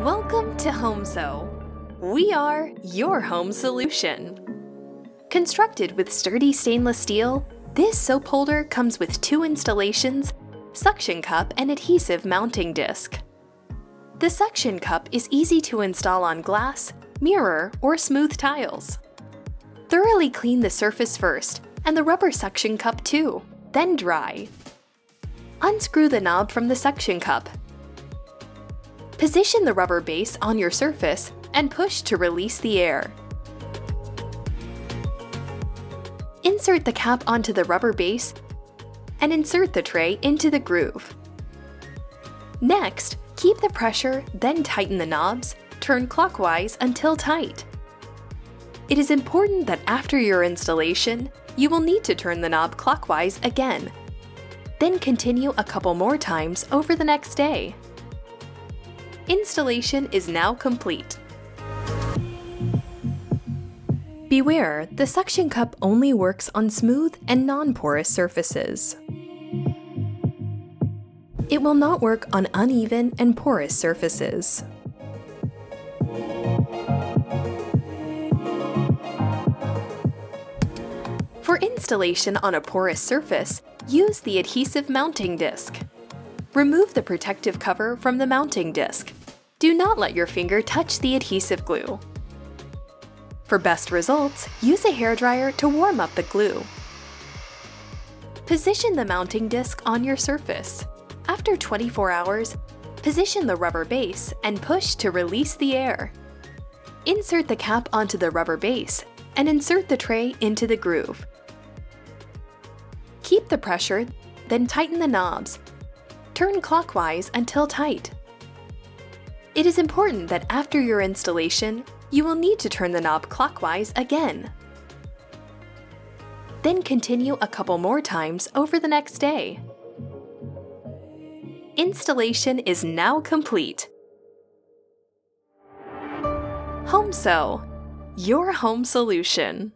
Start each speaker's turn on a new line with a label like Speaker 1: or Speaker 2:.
Speaker 1: Welcome to HomeSew. We are your home solution. Constructed with sturdy stainless steel, this soap holder comes with 2 installations, suction cup and adhesive mounting disc. The suction cup is easy to install on glass, mirror, or smooth tiles. Thoroughly clean the surface first, and the rubber suction cup too, then dry. Unscrew the knob from the suction cup. Position the rubber base on your surface and push to release the air. Insert the cap onto the rubber base and insert the tray into the groove. Next, keep the pressure, then tighten the knobs, turn clockwise until tight. It is important that after your installation, you will need to turn the knob clockwise again. Then continue a couple more times over the next day. Installation is now complete. Beware, the suction cup only works on smooth and non-porous surfaces. It will not work on uneven and porous surfaces. For installation on a porous surface, use the adhesive mounting disc. Remove the protective cover from the mounting disc. Do not let your finger touch the adhesive glue. For best results, use a hairdryer to warm up the glue. Position the mounting disc on your surface. After 24 hours, position the rubber base and push to release the air. Insert the cap onto the rubber base and insert the tray into the groove. Keep the pressure, then tighten the knobs. Turn clockwise until tight. It is important that after your installation, you will need to turn the knob clockwise again. Then continue a couple more times over the next day. Installation is now complete. HomeSew, your home solution.